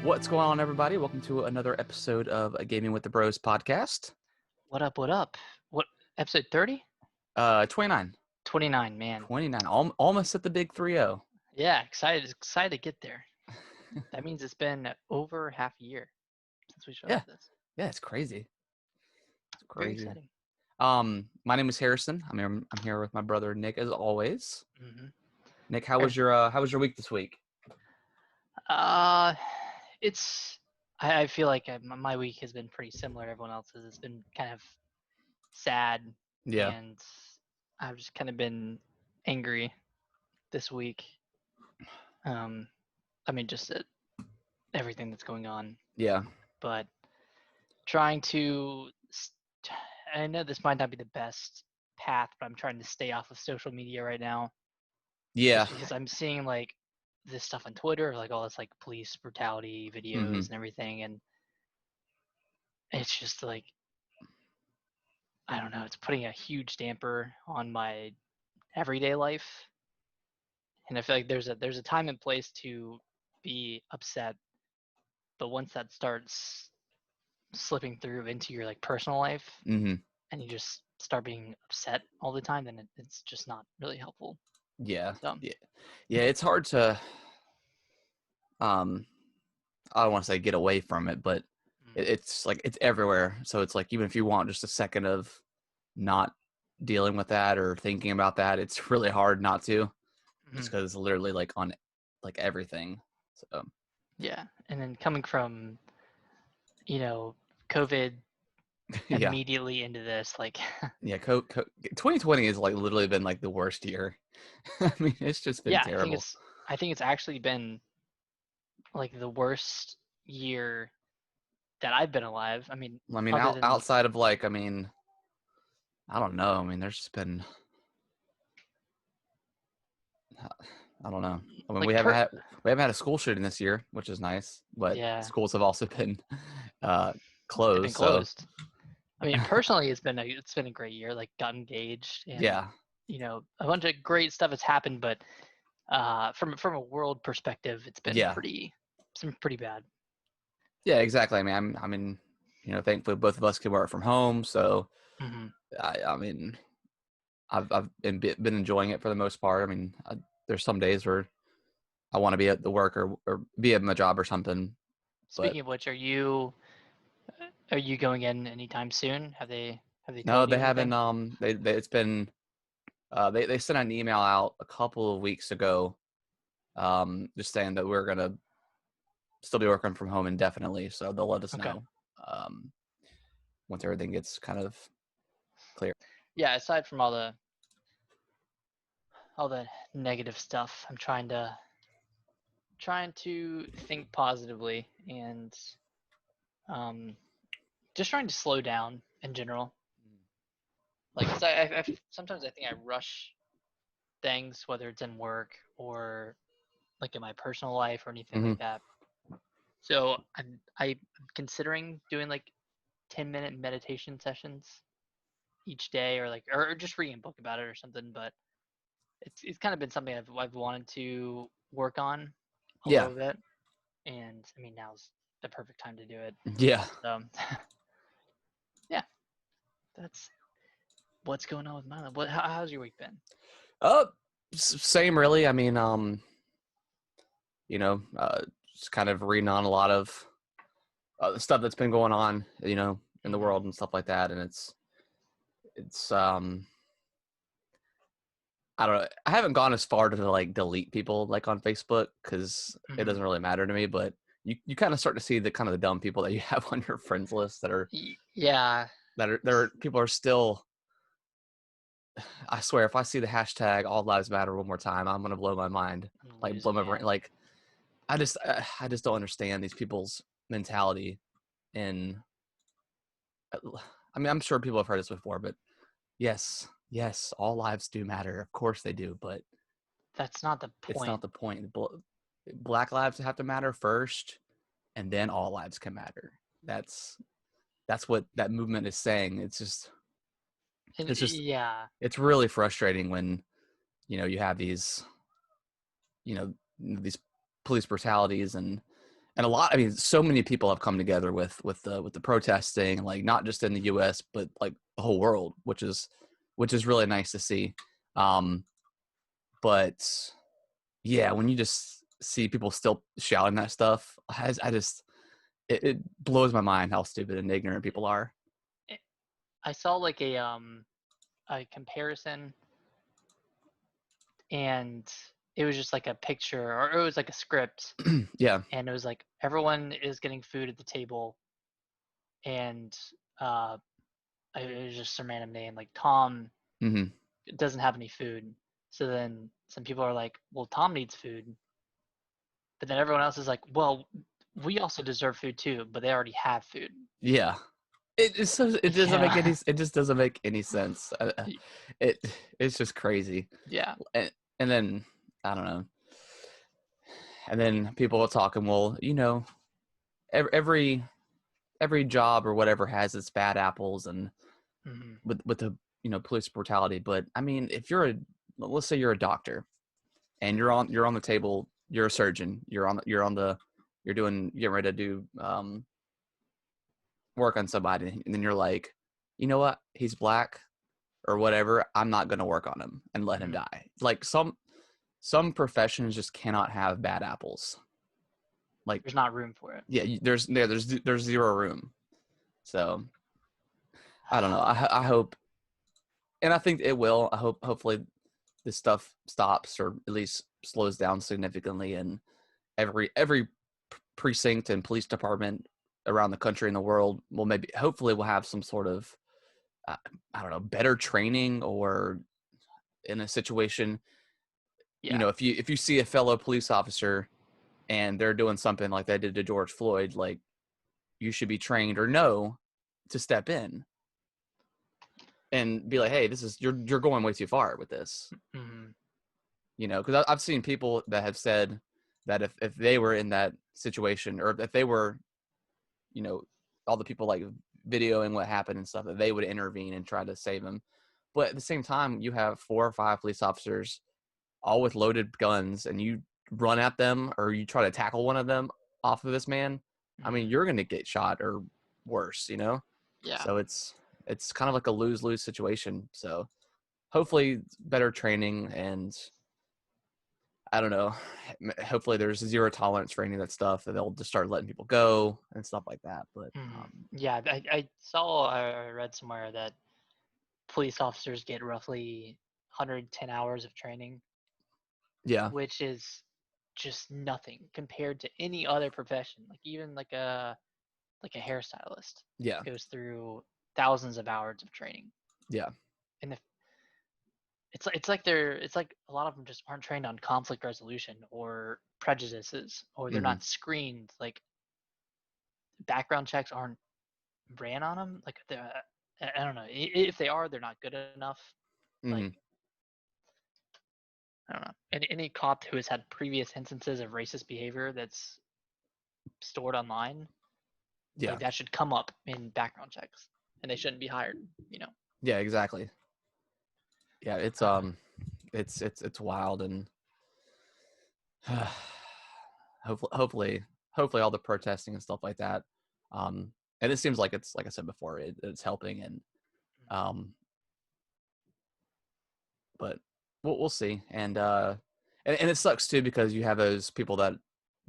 What's going on, everybody? Welcome to another episode of a Gaming with the Bros podcast. What up, what up? What, episode 30? 29. 29, man. 29. Almost at the big 3-0. Yeah, excited to get there. That means it's been over half a year since we started this. Yeah, it's crazy. It's Very crazy. exciting. My name is Harrison. I'm here with my brother Nick, as always. Mm-hmm. Nick, how was your week this week? I feel like my week has been pretty similar to everyone else's. It's been kind of sad, Yeah. and I've just kind of been angry this week. Just at everything that's going on. Yeah. But trying to, I know this might not be the best path, but I'm trying to stay off of social media right now. Yeah. Just because I'm seeing like this stuff on Twitter, like all this like police brutality videos and everything, and it's just like, I don't know, it's putting a huge damper on my everyday life. And I feel like there's a time and place to be upset, but once that starts slipping through into your like personal life, and you just start being upset all the time, then it's just not really helpful. Yeah. So. Yeah. It's hard to, I don't want to say get away from it, but it's like it's everywhere. So it's like even if you want just a second of not dealing with that or thinking about that, it's really hard not to, just because it's literally like on like everything. So yeah, and then coming from COVID immediately into this, like 2020 has like literally been like the worst year. I mean, it's just been terrible. I think it's actually been like the worst year that I've been alive. I mean, outside of like, I don't know. I mean, there's just been, I don't know. I mean, like we haven't had a school shooting this year, which is nice, but schools have also been closed. They've been closed. I mean, personally, it's been a great year. Like, got engaged, and a bunch of great stuff has happened. But from a world perspective, it's been pretty bad. Yeah, exactly. I mean, thankfully both of us can work from home, so I mean, I've been enjoying it for the most part. I mean, there's some days where I want to be at the work or be at my job or something. Speaking of which, are you going in anytime soon? Have they No, told they you haven't. anything? It's been they sent an email out a couple of weeks ago, just saying that we're gonna still be working from home indefinitely. So they'll let us know once everything gets kind of clear. Yeah, aside from all the negative stuff, I'm trying to think positively and just trying to slow down in general. Like, 'cause I sometimes I think I rush things, whether it's in work or like in my personal life or anything like that. So I'm considering doing like 10-minute meditation sessions each day, or just reading a book about it or something. But it's kind of been something I've wanted to work on a little bit, and I mean, now's the perfect time to do it. Yeah. So yeah, that's what's going on with my life. How's your week been? Same really. I mean, just kind of reading on a lot of the stuff that's been going on, in the world and stuff like that. And it's I don't know. I haven't gone as far to like delete people like on Facebook because it doesn't really matter to me. But you kind of start to see the kind of the dumb people that you have on your friends list that are people are still. I swear, if I see the hashtag All Lives Matter one more time, I'm gonna blow my mind. Like blow my brain. Like I just don't understand these people's mentality. And I mean, I'm sure people have heard this before, but yes, all lives do matter. Of course they do, but that's not the point. It's not the point. Black lives have to matter first, and then all lives can matter. That's what that movement is saying. It's really frustrating when you have these these police brutalities and And so many people have come together with the protesting, like not just in the U.S. but like the whole world, which is really nice to see. But yeah, when you just see people still shouting that stuff, it blows my mind how stupid and ignorant people are. I saw like a comparison, and it was just like a picture, or it was like a script. Yeah. And it was like everyone is getting food at the table, and it was just some random name like Tom doesn't have any food. So then some people are like, well, Tom needs food. But then everyone else is like, well, we also deserve food too, but they already have food. Yeah. It doesn't make any. It just doesn't make any sense. It's just crazy. Yeah. And then I don't know. And then people are talking. Well, every job or whatever has its bad apples, and with the police brutality. But I mean, if let's say you're a doctor, and you're on the table, you're a surgeon, you're getting ready to do work on somebody, and then you're like, you know what, he's black or whatever, I'm not going to work on him and let him die. Like some professions just cannot have bad apples. Like there's not room for it. Yeah, there's zero room. So I don't know. I hope, and I think it will. Hopefully this stuff stops, or at least slows down significantly, and every precinct and police department around the country and the world will hopefully will have some sort of I don't know, better training, or in a situation, if you see a fellow police officer and they're doing something like they did to George Floyd, like you should be trained or know to step in and be like, hey, you're going way too far with this. Because I've seen people that have said that if they were in that situation, or if they were, all the people like videoing what happened and stuff, that they would intervene and try to save him. But at the same time, you have 4 or 5 police officers all with loaded guns, and you run at them or you try to tackle one of them off of this man. I mean, you're going to get shot or worse, Yeah. So it's kind of like a lose-lose situation. So hopefully better training, and I don't know, hopefully there's zero tolerance for any of that stuff, that they'll just start letting people go and stuff like that. But yeah, I read somewhere that police officers get roughly 110 hours of training. Yeah. Which is just nothing compared to any other profession. Like even like a hairstylist. Yeah. Goes through thousands of hours of training. Yeah. And it's like a lot of them just aren't trained on conflict resolution or prejudices, or they're not screened. Like background checks aren't ran on them. Like I don't know, if they are, they're not good enough. Like I don't know. Any cop who has had previous instances of racist behavior that's stored online, like that should come up in background checks, and they shouldn't be hired. Yeah, exactly. Yeah, it's it's wild, and hopefully all the protesting and stuff like that, and it seems like it's, like I said before, it's helping, and but we'll see, and it sucks too, because you have those people that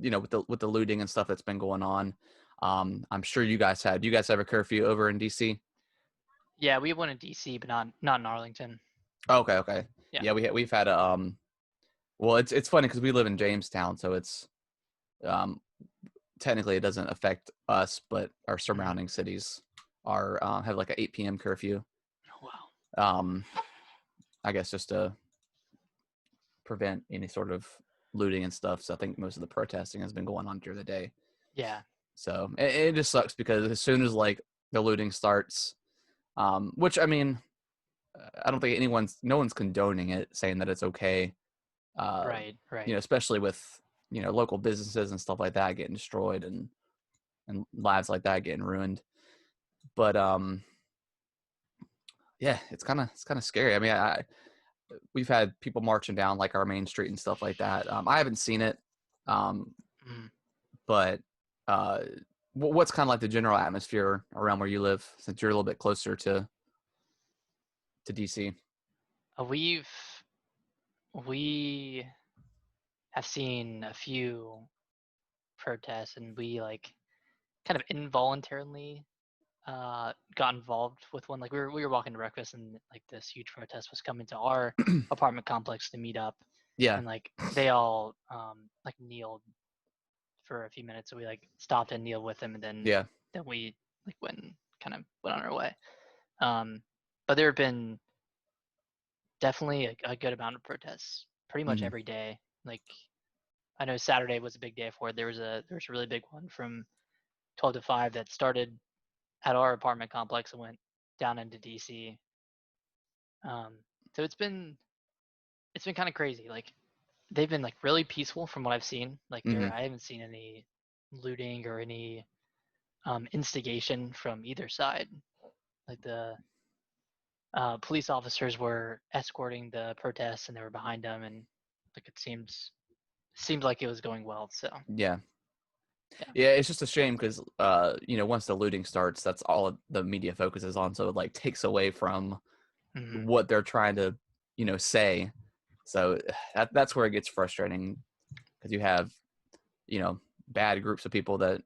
with the looting and stuff that's been going on. I'm sure you guys have a curfew over in DC? Yeah, we went in DC, but not in Arlington. Okay. Yeah, we've had a well, it's funny because we live in Jamestown, so it's technically it doesn't affect us, but our surrounding cities are have like a 8 p.m. curfew. Oh, wow. I guess just to prevent any sort of looting and stuff. So I think most of the protesting has been going on during the day. Yeah. So it just sucks, because as soon as like the looting starts, which I mean, I don't think no one's condoning it, saying that it's okay. Right. Especially with local businesses and stuff like that getting destroyed, and lives like that getting ruined. But yeah, it's kind of scary. I mean, we've had people marching down like our main street and stuff like that. I haven't seen it, but what's kind of like the general atmosphere around where you live, since you're a little bit closer to DC? We have seen a few protests, and we like kind of involuntarily got involved with one. Like we were walking to breakfast, and like this huge protest was coming to our apartment complex to meet up. Yeah. And like they all like kneeled for a few minutes, so we like stopped and kneeled with them, and then we like went on our way. But there have been definitely a good amount of protests pretty much every day. Like I know Saturday was a big day for it. There was a really big one from 12 to 5 that started at our apartment complex and went down into DC. So it's been kind of crazy. Like they've been like really peaceful from what I've seen. Like I haven't seen any looting or any instigation from either side. Like the police officers were escorting the protests and they were behind them, and like it seemed like it was going well. So yeah, it's just a shame because once the looting starts, that's all the media focuses on, so it like takes away from what they're trying to say. So that's where it gets frustrating, because you have bad groups of people that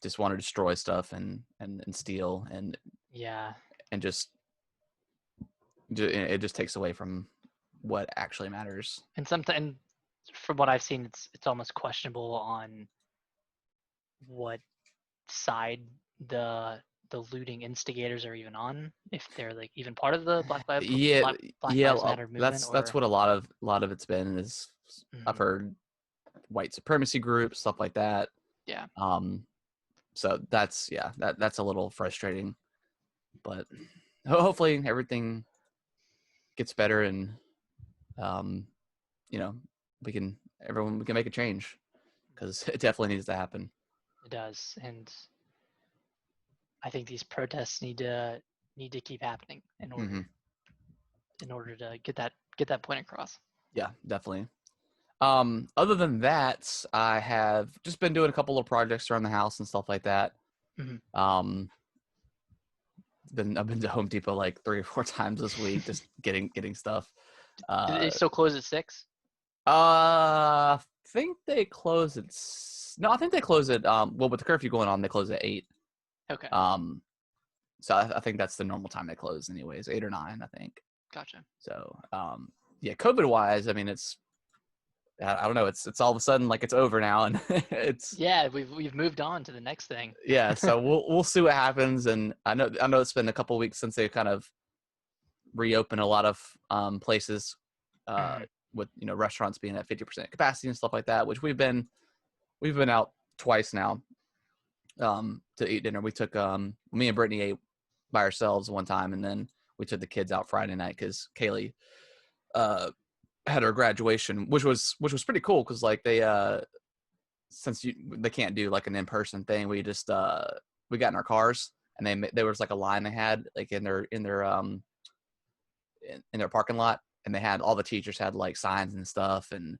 just want to destroy stuff and steal and just it just takes away from what actually matters. And sometimes, from what I've seen, it's almost questionable on what side the looting instigators are even on, if they're like even part of the Black Lives Matter movement. That's what a lot of it's been is I've heard white supremacy groups, stuff like that. Yeah. So that's a little frustrating, but hopefully everything gets better, and we can make a change, because it definitely needs to happen. It does, and I think these protests need to keep happening in order to get that point across. Yeah, definitely. Other than that, I have just been doing a couple of projects around the house and stuff like that. I've been to Home Depot like 3 or 4 times this week, just getting stuff. Do they still close at 6? I think they close at no, I think they close at well, with the curfew going on, they close at 8. Okay. So I think that's the normal time they close, anyways, 8 or 9, I think. Gotcha. So COVID wise, I mean, I don't know, it's all of a sudden like it's over now, and it's we've moved on to the next thing. Yeah, so we'll see what happens, and I know it's been a couple of weeks since they kind of reopened a lot of places, with restaurants being at 50% capacity and stuff like that, which we've been out twice now to eat dinner. We took me and Brittany ate by ourselves one time, and then we took the kids out Friday night because Kaylee had her graduation, which was pretty cool, because like they since they can't do like an in-person thing, we just we got in our cars, and there was like a line they had like in their parking lot, and they had all the teachers had like signs and stuff, and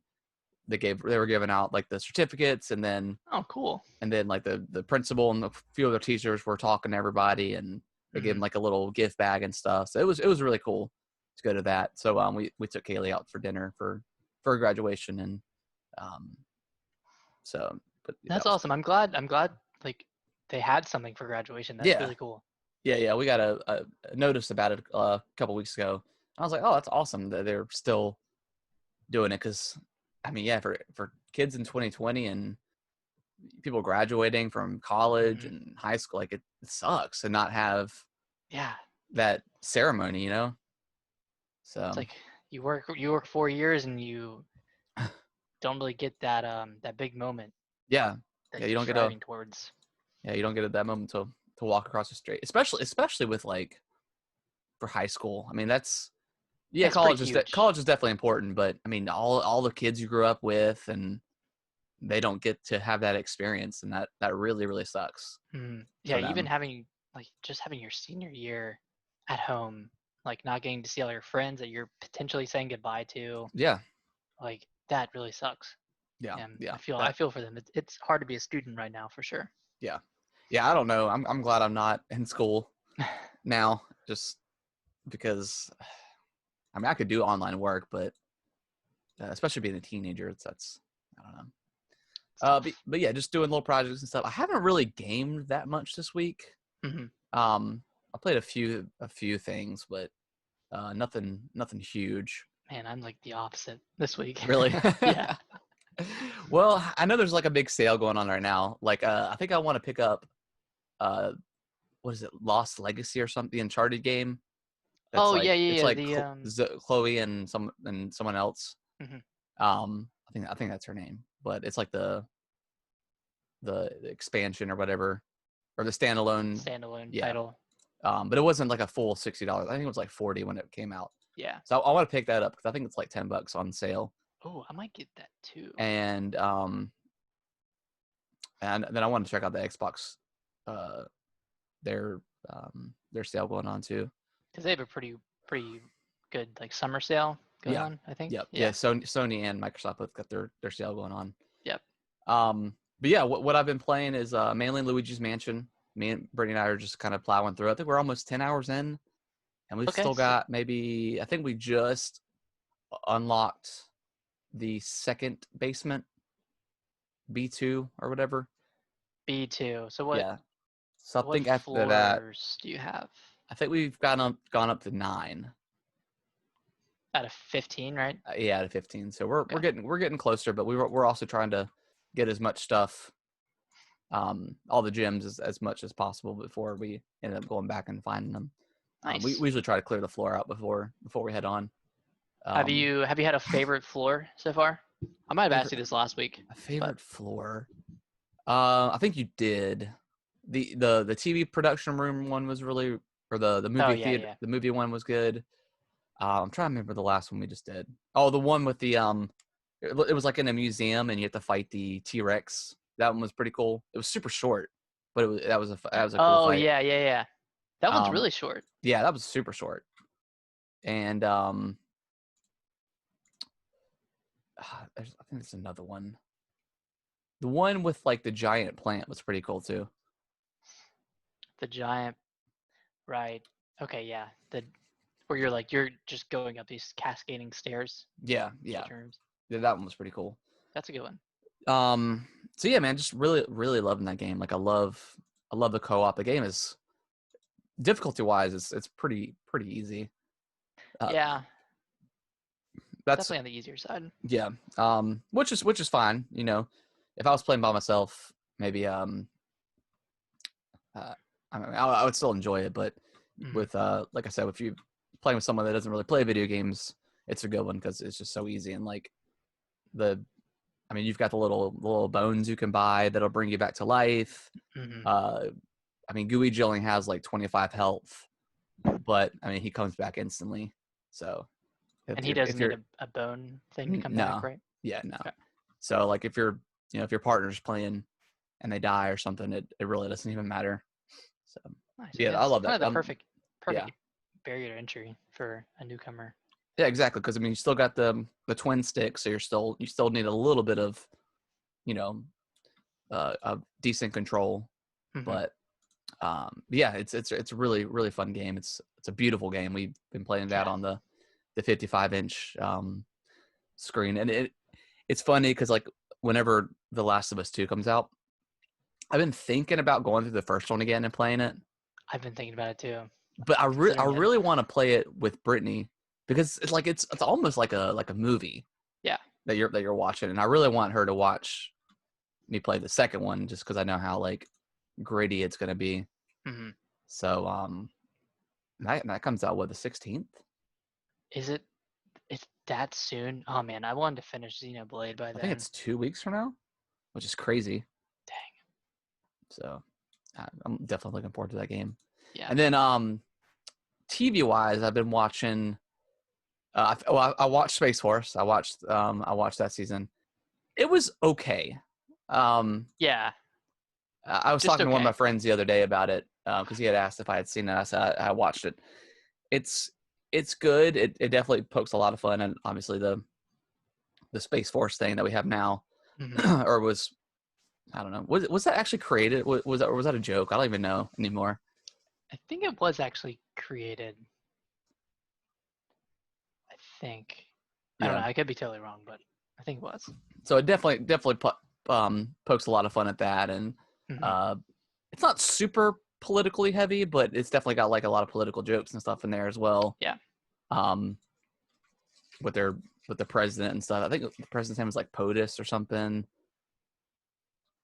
they were giving out like the certificates, and then cool, and then like the principal and a few other teachers were talking to everybody, and they gave them like a little gift bag and stuff. So it was really cool to go to that. So we took Kaylee out for dinner for graduation, and so but that's awesome. I'm glad like they had something for graduation. That's really cool. Yeah, we got a notice about it a couple weeks ago. I was like, oh, that's awesome that they're still doing it, because I mean, for kids in 2020 and people graduating from college and high school, like it sucks to not have that ceremony, So it's like you work 4 years and you don't really get that big moment. Yeah, you don't get towards. Yeah, you don't get that moment to walk across the street, especially with like for high school. I mean, that's college is definitely important, but I mean, all the kids you grew up with, and they don't get to have that experience, and that really, really sucks. Yeah, even having your senior year at home, like not getting to see all your friends that you're potentially saying goodbye to. Yeah, like that really sucks. Yeah. And Yeah. I feel for them. It's hard to be a student right now for sure. Yeah. Yeah. I don't know. I'm glad I'm not in school now, just because I mean I could do online work, but especially being a teenager, that's I don't know. But yeah, just doing little projects and stuff. I haven't really gamed that much this week. Mm-hmm. I played a few things, but nothing huge. Man, I'm like the opposite this week. Really? Yeah. Well, I know there's like a big sale going on right now. Like, I think I want to pick up, uh, what is it, Lost Legacy or something, the Uncharted game. That's Oh like yeah, it's yeah, yeah. like The Chloe and someone else. Mhm. I think that's her name, but it's like the expansion or whatever, or the standalone. standalone Yeah. title. But it wasn't like a full $60. I think it was like 40 when it came out. Yeah. So I want to pick that up because I think it's like $10 on sale. Oh, I might get that too. And then I want to check out the Xbox, their sale going on too. Because they have a pretty good like summer sale going on, I think. Yep. Yeah. Sony and Microsoft both got their sale going on. Yep. But yeah, what I've been playing is mainly Luigi's Mansion. Me and Brittany and I are just kind of plowing through. I think we're almost 10 hours in, and we've still got maybe, I think we just unlocked the second basement, B2 or whatever. B2. So what? Yeah. Something what after that. Do you have? I think we've gone up to 9. Out of 15, right? Yeah, out of 15. So we're getting closer, but we're also trying to get as much stuff, all the gems as much as possible before we end up going back and finding them. Nice. We usually try to clear the floor out before we head on. Have you had a favorite floor so far? I might have asked you this last week. A favorite floor? I think you did. The TV production room one was really, or the movie theater. Yeah. The movie one was good. I'm trying to remember the last one we just did. Oh, the one with the it was like in a museum and you have to fight the T-Rex. That one was pretty cool. It was super short, but that was a cool fight. Oh yeah. That one's really short. Yeah, that was super short. And I think there's another one. The one with like the giant plant was pretty cool too. The giant, right? Okay, yeah. Where you're just going up these cascading stairs. Yeah. Yeah, that one was pretty cool. That's a good one. So yeah, man, just really loving that game. Like I love the co-op. The game is difficulty wise, it's pretty easy. Yeah. That's definitely on the easier side. Yeah. Which is fine. You know, if I was playing by myself, maybe I would still enjoy it, but with like I said, if you playing with someone that doesn't really play video games, it's a good one because it's just so easy. And like you've got the little bones you can buy that'll bring you back to life. Luigi only has like 25 health, but he comes back instantly. So and he doesn't need a bone thing to come back, right? Yeah, no. Okay. So like if your partner's playing and they die or something, it really doesn't even matter. So nice. Yeah, I love that. Kind of the perfect barrier to entry for a newcomer. Yeah, exactly. Because you still got the twin stick, so you still need a little bit of, a decent control. But yeah, it's a really fun game. It's a beautiful game. We've been playing that on the 55-inch screen, and it's funny because like whenever The Last of Us 2 comes out, I've been thinking about going through the first one again and playing it. I've been thinking about it too. But I really want to play it with Brittany because it's like it's almost like a movie. Yeah. That you're watching, and I really want her to watch me play the second one just because I know how like gritty it's gonna be. So that comes out the 16th. Is it? It's that soon? Oh man, I wanted to finish Xenoblade by then. I think it's 2 weeks from now, which is crazy. Dang. So I'm definitely looking forward to that game. Yeah. And then TV wise, I've been watching. I watched Space Force. I watched that season. It was okay. Yeah. I was talking to one of my friends the other day about it because he had asked if I had seen it. I said I watched it. It's good. It definitely pokes a lot of fun, and obviously the Space Force thing that we have now. or was, I don't know. Was that actually created? Was that a joke? I don't even know anymore. I think it was actually created. I think. I don't know. I could be totally wrong, but I think it was. So it definitely pokes a lot of fun at that, and it's not super politically heavy, but it's definitely got like a lot of political jokes and stuff in there as well. Yeah. With the president and stuff. I think the president's name was like POTUS or something.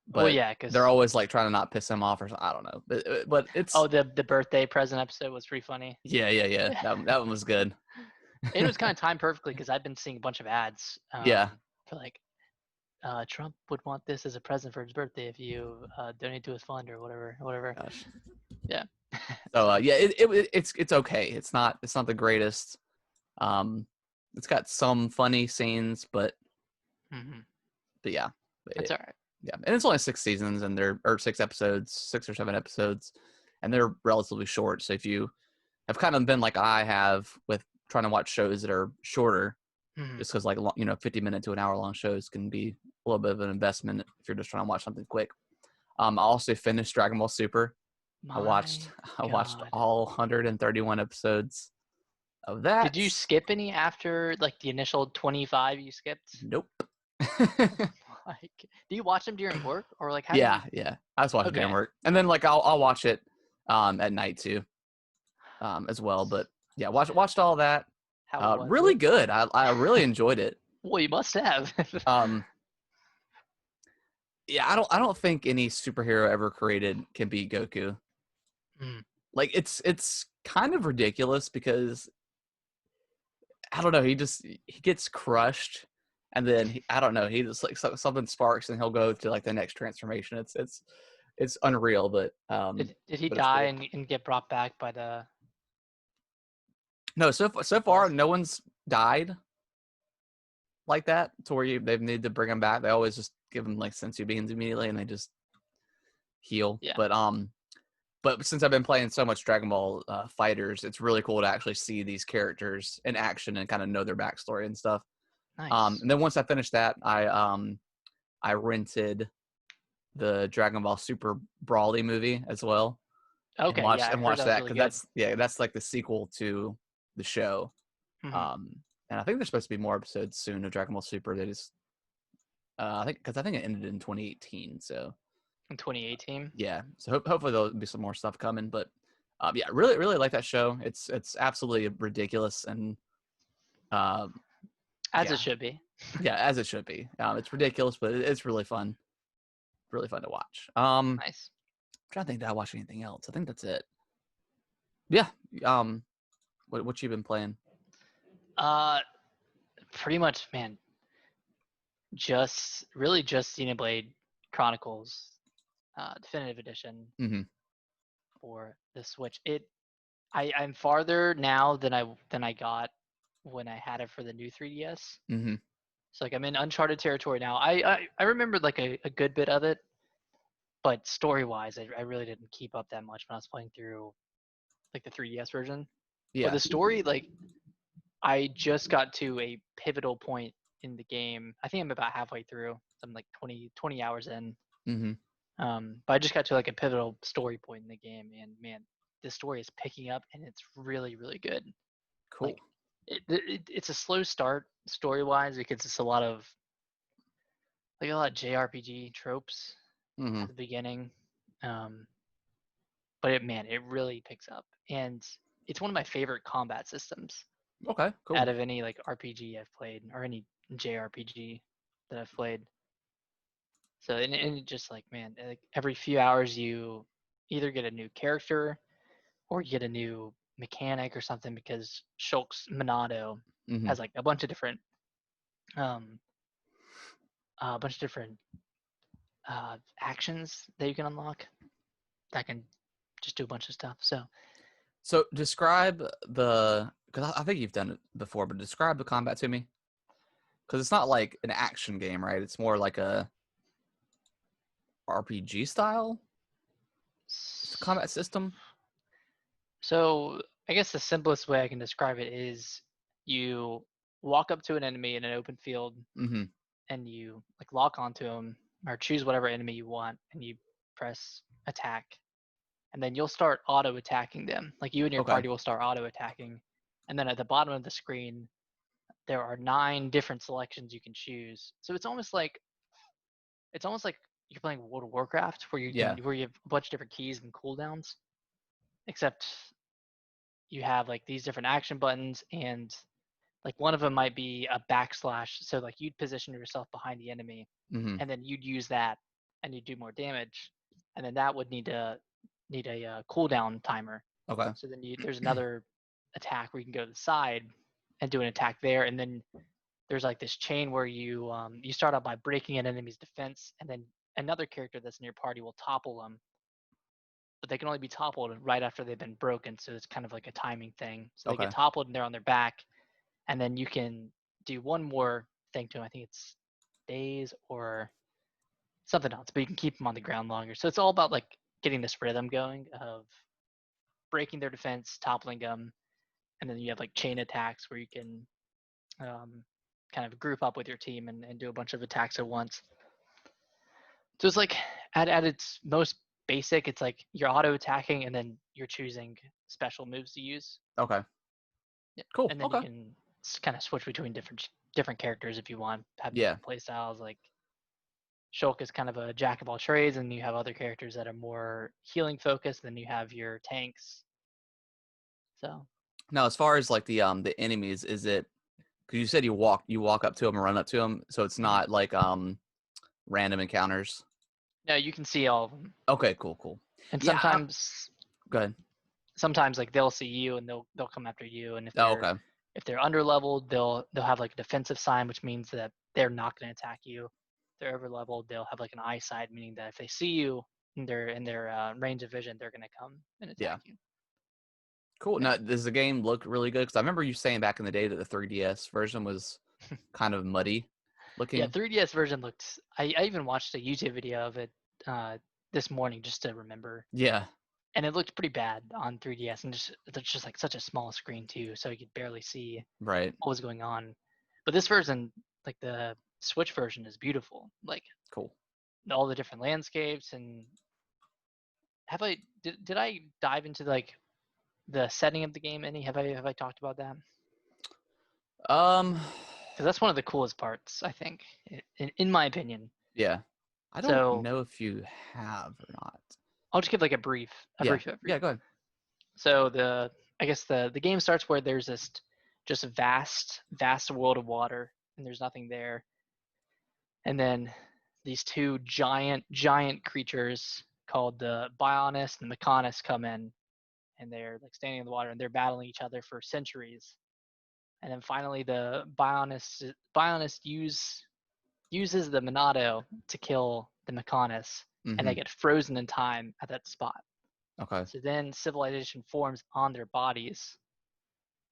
But well, yeah, because they're always like trying to not piss him off or something. I don't know. But it's the birthday present episode was pretty funny. Yeah. That one was good. It was kind of timed perfectly because I've been seeing a bunch of ads. For like, Trump would want this as a present for his birthday if you donate to his fund or whatever. Gosh. Yeah. So it's okay. It's not the greatest. It's got some funny scenes, but yeah, it's all right. Yeah, and it's only 6 seasons, and or 6 episodes, 6 or 7 episodes, and they're relatively short. So if you have kind of been like I have with trying to watch shows that are shorter, just because 50-minute to an hour long shows can be a little bit of an investment if you're just trying to watch something quick. I also finished Dragon Ball Super. I watched all 131 episodes of that. Did you skip any after like the initial 25 you skipped? Nope. Like, do you watch them during work or like how? Yeah. I was watching during work, and then like I'll watch it at night too, as well. But yeah, watched all that. Really good. I really enjoyed it. Well, you must have. Yeah, I don't think any superhero ever created can beat Goku. Like it's kind of ridiculous because I don't know, he gets crushed, and then he just like something sparks and he'll go to like the next transformation. It's unreal, but did he die cool. and get brought back by the? No, so far no one's died like that to where they've needed to bring him back. They always just give him like senzu beans immediately and they just heal. Yeah. But since I've been playing so much Dragon Ball Fighters, it's really cool to actually see these characters in action and kind of know their backstory and stuff. Nice. And then once I finished that, I rented the Dragon Ball Super Brawly movie as well. Okay, and watched that because that's like the sequel to the show. And I think there's supposed to be more episodes soon of Dragon Ball Super. That is, I think it ended in 2018. So in 2018. Yeah. So hopefully there'll be some more stuff coming. But yeah, really like that show. It's absolutely ridiculous and as it should be. Yeah, as it should be. It's ridiculous, but it's really fun. Really fun to watch. Nice. I'm trying to think, did I watch anything else? I think that's it. Yeah. What you been playing? Pretty much, man. Just Xenoblade Chronicles, Definitive Edition for the Switch. I'm farther now than I got when I had it for the new 3DS. So like I'm in uncharted territory now. I remember like a good bit of it, but story wise, I really didn't keep up that much when I was playing through like the 3DS version. Yeah. But the story, like I just got to a pivotal point in the game. I think I'm about halfway through. I'm like 20 hours in. But I just got to like a pivotal story point in the game, and man, the story is picking up, and it's really, really good. Cool. Like, it's a slow start story-wise because it's a lot of JRPG tropes at the beginning, but it really picks up, and it's one of my favorite combat systems. Okay, cool. Out of any like RPG I've played or any JRPG that I've played. So and it just like man, like every few hours you either get a new character or you get a new mechanic or something because Shulk's Monado has like a bunch of different actions that you can unlock that can just do a bunch of stuff. So describe because I think you've done it before, but describe the combat to me. Because it's not like an action game, right? It's more like a RPG style combat system. So I guess the simplest way I can describe it is you walk up to an enemy in an open field, and you like lock onto them or choose whatever enemy you want, and you press attack, and then you'll start auto attacking them. Like you and your Okay. party will start auto attacking, and then at the bottom of the screen there are 9 different selections you can choose. So it's almost like you're playing World of Warcraft where you Yeah. have a bunch of different keys and cooldowns, except you have like these different action buttons, and like one of them might be a backslash. So like you'd position yourself behind the enemy, Mm-hmm. and then you'd use that, and you'd do more damage, and then that would need a cooldown timer. Okay. So then there's another attack where you can go to the side and do an attack there, and then there's like this chain where you start out by breaking an enemy's defense, and then another character that's in your party will topple them, but they can only be toppled right after they've been broken. So it's kind of like a timing thing. So they Okay. get toppled and they're on their back, and then you can do one more thing to them. I think it's days or something else, but you can keep them on the ground longer. So it's all about like getting this rhythm going of breaking their defense, toppling them, and then you have like chain attacks where you can kind of group up with your team and do a bunch of attacks at once. So it's like at its most basic, it's like you're auto attacking and then you're choosing special moves to use. Okay. Yeah. Cool. And then Okay. you can kind of switch between different characters if you want, have Yeah. different play styles. Like Shulk is kind of a jack of all trades, and you have other characters that are more healing focused. Then you have your tanks. So Now, as far as like the enemies, is it because you said you walk up to them and run up to them, so it's not like random encounters? no, you can see all of them. Okay. Cool. And Yeah. Go ahead. sometimes like they'll see you and they'll come after you. And Oh, okay. if they're under leveled, they'll have like a defensive sign, which means that they're not going to attack you. If they're over leveled, they'll have like an eyesight, meaning that if they see you in their range of vision, they're going to come and attack you. Cool. Yeah. Now, does the game look really good? Because I remember you saying back in the day that the 3DS version was kind of muddy looking. Yeah, 3DS version looked. I even watched a YouTube video of it this morning just to remember. Yeah. And it looked pretty bad on 3DS, and it's just like such a small screen too, so you could barely see Right. what was going on. But this version, like the Switch version, is beautiful. Like Cool. all the different landscapes. And did I dive into like the setting of the game any? Have I talked about that? Because that's one of the coolest parts, I think, in my opinion. Yeah. I don't know if you have or not. I'll just give like a brief overview. Yeah, go ahead. So I guess the game starts where there's this just vast world of water, and there's nothing there. And then these two giant creatures called the Bionist and the Mechanis come in, and they're like standing in the water, and they're battling each other for centuries. And then finally the Bionist uses the Monado to kill the Mechanis, and they get frozen in time at that spot. Okay. So then civilization forms on their bodies.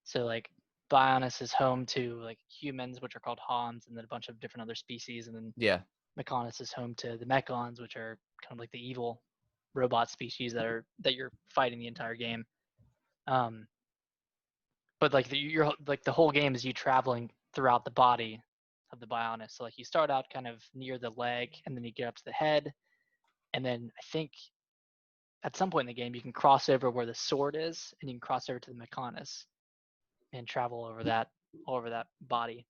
So like Bionus is home to like humans, which are called Hans, and then a bunch of different other species. And then Mechanis is home to the Mechons, which are kind of like the evil robot species that you're fighting the entire game. But like you're like the whole game is you traveling throughout the body of the Bionus. So like you start out kind of near the leg, and then you get up to the head, and then I think at some point in the game you can cross over where the sword is, and you can cross over to the Mechanis and travel over that body.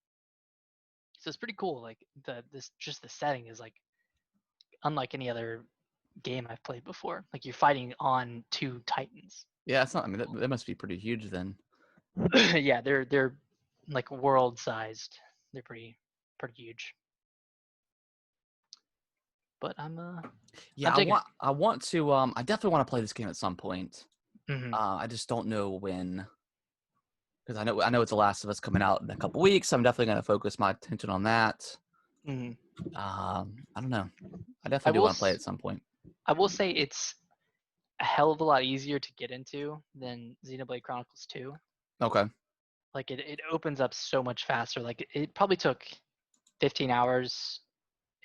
So it's pretty cool. Like the setting is like unlike any other game I've played before. Like you're fighting on two titans. Yeah, it's not. I mean, that must be pretty huge then. Yeah, they're like world sized. They're pretty huge. But I want to. I definitely want to play this game at some point. Mm-hmm. I just don't know when. Because I know it's The Last of Us coming out in a couple weeks. So I'm definitely going to focus my attention on that. Mm-hmm. I don't know. I definitely do want to play it at some point. I will say it's a hell of a lot easier to get into than Xenoblade Chronicles 2. Okay. Like it opens up so much faster. Like it probably took 15 hours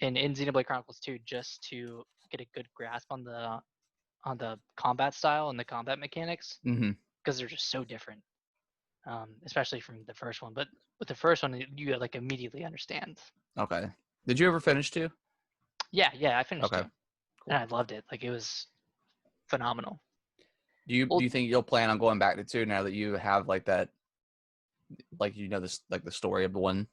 in Xenoblade Chronicles 2 just to get a good grasp on the combat style and the combat mechanics, because they're just so different, especially from the first one. But with the first one, you like immediately understand. Okay. Did you ever finish 2? Yeah, I finished 2. Cool. And I loved it. Like, it was phenomenal. Do you think you'll plan on going back to 2 now that you have like that, like this, like the story of the 1?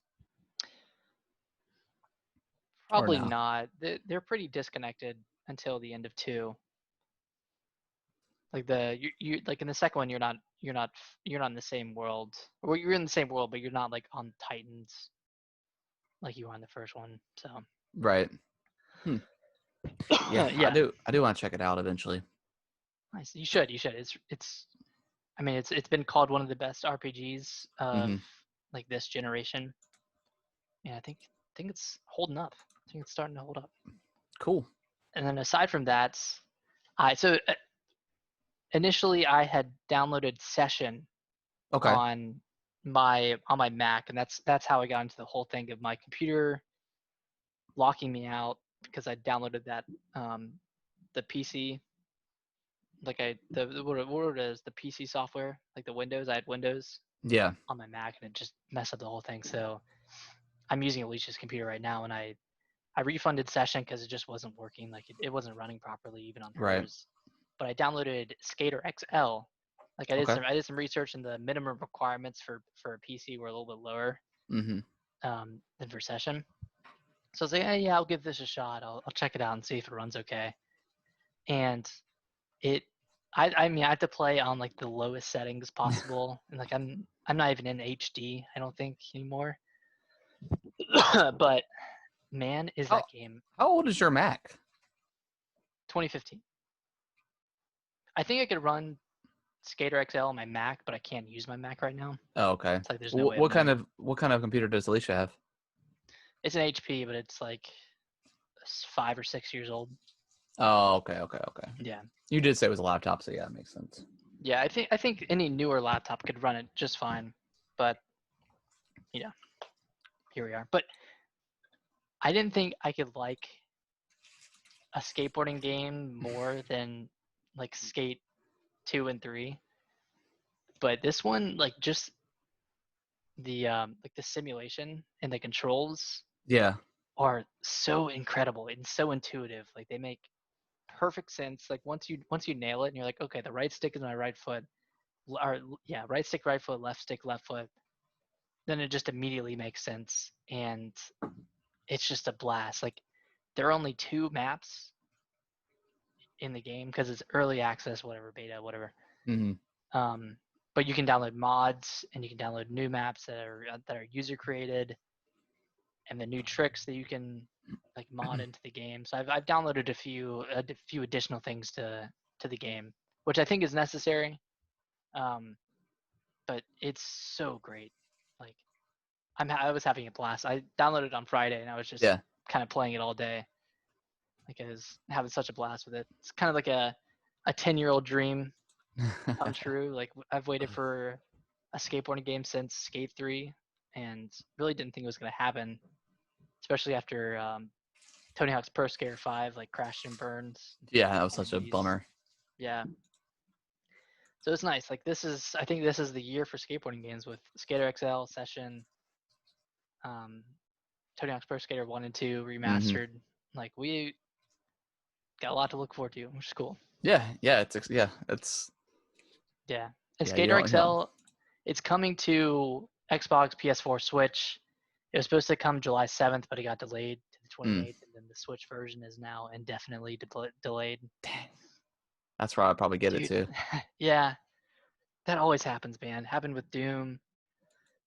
Probably not. They're pretty disconnected until the end of 2. Like you like in the second one, you're not in the same world. Well, you're in the same world, but you're not like on Titans like you were on the first one. So right. Yeah, yeah. I do want to check it out eventually. Nice. You should. It's. I mean, it's been called one of the best RPGs of like this generation. Yeah, I think it's holding up. I think it's starting to hold up. Cool. And then aside from that, initially I had downloaded Session on my Mac, and that's how I got into the whole thing of my computer locking me out because I downloaded that the PC, like what it is, the PC software, like the Windows. I had Windows on my Mac, and it just messed up the whole thing. So I'm using Alicia's computer right now, and I refunded Session because it just wasn't working. Like it wasn't running properly even on hers. But I downloaded SkaterXL. Like I did some research, and the minimum requirements for a PC were a little bit lower than for Session. So I was like, hey, yeah, I'll give this a shot. I'll check it out and see if it runs okay. And I mean, I have to play on like the lowest settings possible, and like I'm not even in HD, I don't think anymore. But man, is that game? How old is your Mac? 2015. I think I could run SkaterXL on my Mac, but I can't use my Mac right now. Oh, okay. It's like there's no way. What kind of computer does Alicia have? It's an HP, but it's like 5 or 6 years old. Oh, okay. Yeah. You did say it was a laptop, so yeah, it makes sense. Yeah, I think any newer laptop could run it just fine, but yeah, here we are. But I didn't think I could like a skateboarding game more than like Skate 2 and 3. But this one, like just the simulation and the controls are so incredible and so intuitive. Like they make perfect sense. Like once you nail it and you're like, okay, the right stick is my right foot, or yeah, right stick, right foot, left stick, left foot, then it just immediately makes sense. And it's just a blast. Like there are only 2 maps in the game because it's early access, whatever, beta, whatever. But you can download mods and you can download new maps that are user created, and the new tricks that you can like mod into the game. So I've downloaded a few additional things to the game, which I think is necessary. But it's so great. Like I was having a blast. I downloaded it on Friday and I was just kind of playing it all day. Like I was having such a blast with it. It's kind of like a 10-year-old dream come true. Like I've waited for a skateboarding game since Skate 3 and really didn't think it was going to happen, especially after Tony Hawk's Pro Skater 5 like crashed and burned. Yeah, that was such a bummer. Yeah. So it's nice. Like I think this is the year for skateboarding games with SkaterXL, Session, Tony Hawk's Pro Skater 1 and 2 remastered. Like we got a lot to look forward to, which is cool. Yeah. And SkaterXL, it's coming to Xbox, PS4, Switch. It was supposed to come July 7th, but it got delayed to the 28th, and then the Switch version is now indefinitely delayed. Dang. That's where I'll probably get it too. Yeah, that always happens, man. Happened with Doom.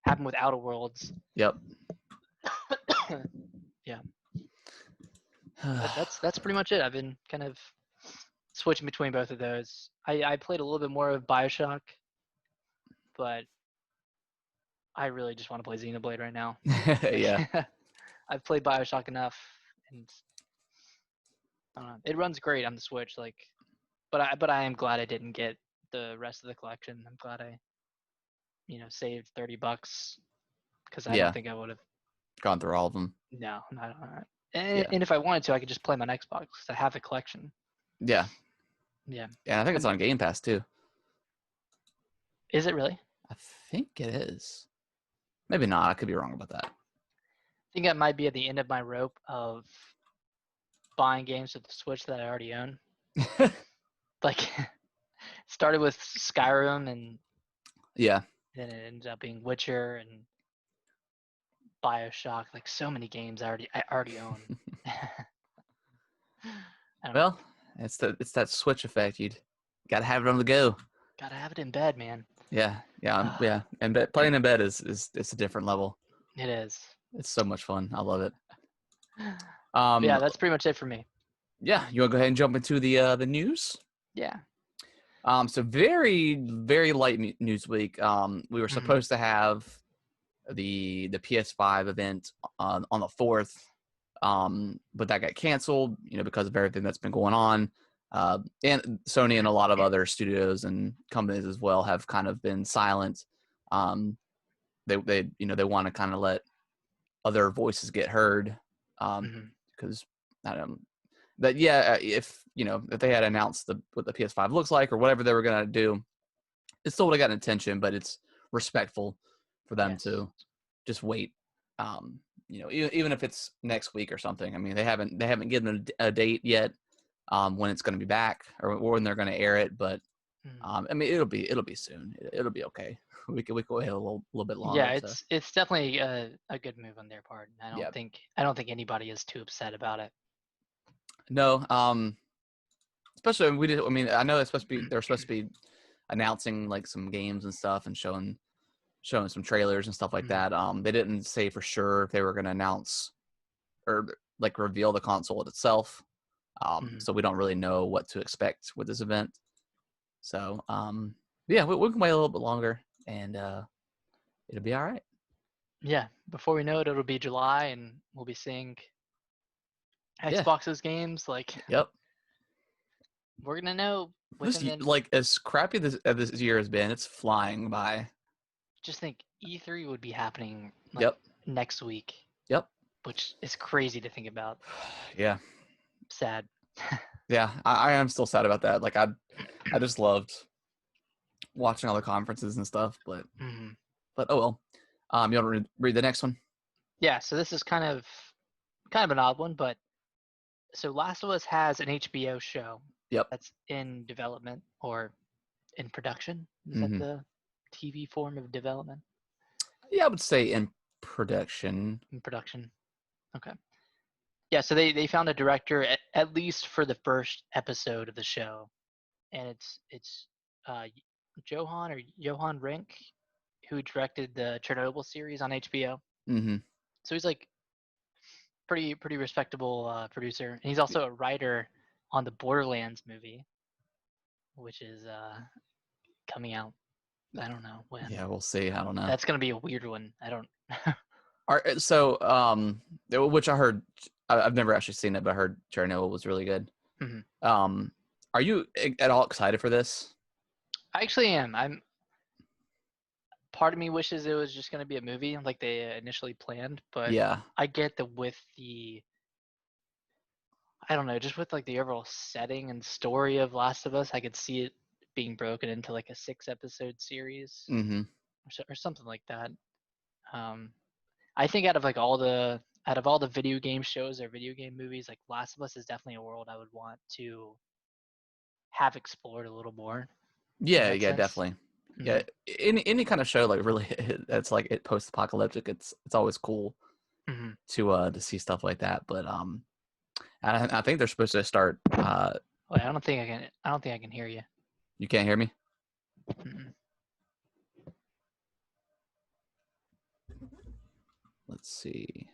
Happened with Outer Worlds. Yep. Yeah. That's pretty much it. I've been kind of switching between both of those. I played a little bit more of BioShock, but I really just want to play Xenoblade right now. Yeah. I've played BioShock enough, and I don't know. It runs great on the Switch, like, but I am glad I didn't get the rest of the collection. I'm glad I, saved $30 because I don't think I would have gone through all of them. No, not. And if I wanted to, I could just play them on Xbox because I have the collection. Yeah. Yeah. Yeah, I think it's on Game Pass too. Is it really? I think it is. Maybe not. I could be wrong about that. think I might be at the end of my rope of buying games with the Switch that I already own. Like, started with Skyrim, and yeah, then it ended up being Witcher and BioShock. Like, so many games I already own. Well, it's that Switch effect. You gotta have it on the go. Gotta have it in bed, man. Yeah. And playing in bed is it's a different level. It is. It's so much fun. I love it. Yeah, that's pretty much it for me. Yeah, you want to go ahead and jump into the news? Yeah. So very, very light news week. We were supposed to have the PS5 event on the 4th, but that got canceled, because of everything that's been going on. And Sony and a lot of other studios and companies as well have kind of been silent. They want to kind of let other voices get heard, because if they had announced what the PS5 looks like or whatever they were going to do, it still would have gotten attention, but it's respectful for them to just wait. Even if it's next week or something. I mean, they haven't given a date yet, when it's going to be back or when they're going to air it, but I mean, it'll be soon. It'll be okay. We can wait a little bit longer. Yeah, it's definitely a good move on their part. I don't think anybody is too upset about it. No, especially I know they're supposed to be announcing like some games and stuff and showing some trailers and stuff like that. They didn't say for sure if they were going to announce or like reveal the console itself. So we don't really know what to expect with this event. So yeah, we can wait a little bit longer, and it'll be all right. Yeah, before we know it, it'll be July, and we'll be seeing Xbox's games. Like, yep, we're gonna know. Like, as crappy this year has been, it's flying by. Just think, E3 would be happening next week. Yep. Which is crazy to think about. Yeah. Sad. Yeah, I am still sad about that. Like, I just loved watching all the conferences and stuff, but oh well. You want to read the next one? Yeah. So this is kind of an odd one, but so Last of Us has an HBO show. Yep. That's in development or in production. Is that the TV form of development? Yeah, I would say in production. In production. Okay. Yeah, so they found a director at least for the first episode of the show, and it's Johan Rink, who directed the Chernobyl series on HBO. So he's like pretty respectable producer, and he's also a writer on the Borderlands movie, which is coming out. I don't know when. Yeah, we'll see. I don't know. That's gonna be a weird one. I don't. Which I heard. I've never actually seen it, but I heard Chernobyl was really good. Are you at all excited for this? I actually am. Part of me wishes it was just going to be a movie like they initially planned, but yeah, I get that with I don't know, just with like the overall setting and story of Last of Us, I could see it being broken into like a 6-episode series or something like that. I think out of all the video game shows or video game movies, like Last of Us is definitely a world I would want to have explored a little more. Yeah, definitely. Yeah, any kind of show like really that's like it post-apocalyptic. It's always cool to see stuff like that. But I think they're supposed to start. Wait, I don't think I can hear you. You can't hear me? Let's see.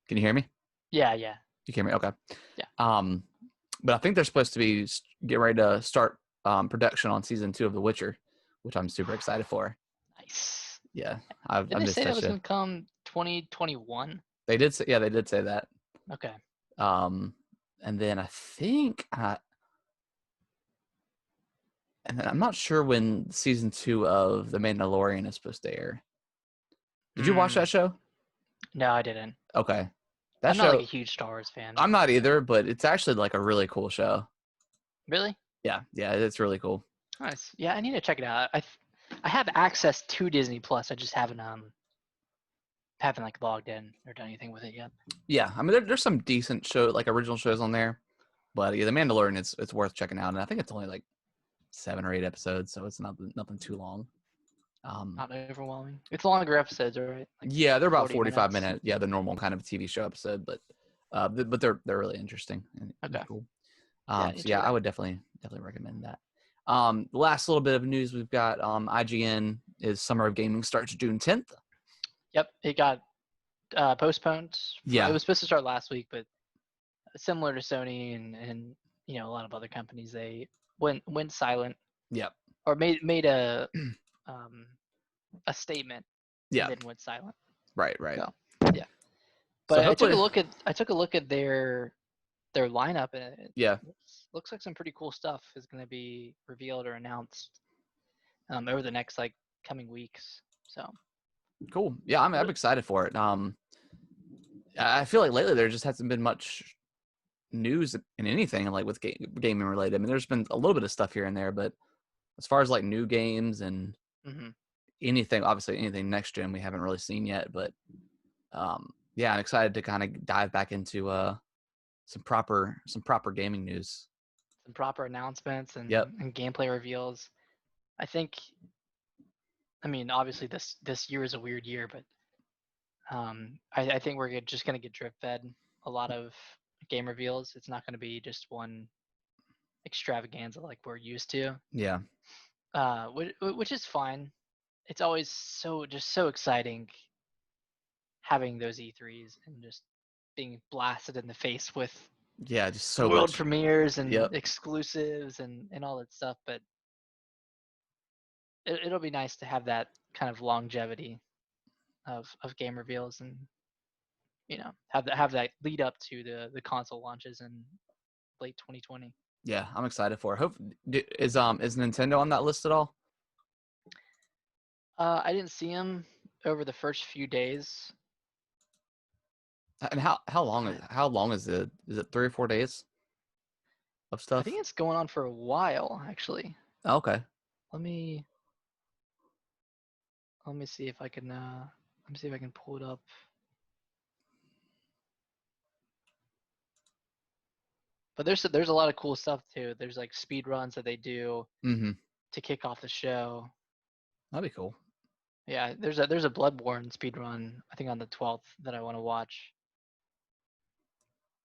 Can you hear me? Yeah. You can hear me? Okay. Yeah. But I think they're supposed to be getting ready to start production on season 2 of The Witcher, which I'm super excited for. Nice. Yeah, Didn't they say that was going to come 2021? They did say, they did say that. Okay. And then I think, and then I'm not sure when season 2 of The Mandalorian is supposed to air. Did you watch that show? No, I didn't. Okay. I'm not like a huge Star Wars fan. I'm not either, but it's actually like a really cool show. Really? Yeah, it's really cool. Nice. Yeah, I need to check it out. I have access to Disney Plus. I just haven't like logged in or done anything with it yet. Yeah, I mean there's some decent original shows on there, but yeah, The Mandalorian it's worth checking out, and I think it's only like 7 or 8 episodes, so it's nothing too long. Not overwhelming. It's longer episodes, right? Like yeah, they're about 45 minutes. Yeah, the normal kind of TV show episode, but they're really interesting and okay. Cool. Yeah, so yeah, I would definitely recommend that. The last little bit of news we've got, IGN is Summer of Gaming starts June 10th. Yep, it got postponed. Yeah, it was supposed to start last week, but similar to Sony and a lot of other companies, they went silent. Yep. Or made a statement. Yeah. And then went silent. Right. So, yeah. But so I took a look at their lineup, and it looks like some pretty cool stuff is going to be revealed or announced over the next coming weeks. So cool. Yeah, I'm excited for it. I feel like lately there just hasn't been much news in anything with gaming related. I mean, there's been a little bit of stuff here and there, but as far as new games and anything, obviously anything next gen, we haven't really seen yet. But yeah, I'm excited to kind of dive back into some proper gaming news, some proper announcements and gameplay reveals. I mean, obviously this year is a weird year, but I think we're just going to get drip fed a lot of game reveals. It's not going to be just one extravaganza like we're used to. Yeah. Which is fine. It's always so exciting having those E3s and just being blasted in the face with just so world much premieres and exclusives and all that stuff. But it'll be nice to have that kind of longevity of game reveals and have that lead up to the console launches in late 2020. Yeah, I'm excited for it. Is Nintendo on that list at all? I didn't see him over the first few days. And how long is it? Is it 3 or 4 days of stuff? I think it's going on for a while, actually. Oh, okay. Let me see if I can pull it up. But there's a lot of cool stuff too. There's speed runs that they do to kick off the show. That'd be cool. Yeah, there's a Bloodborne speed run, I think on the 12th, that I want to watch.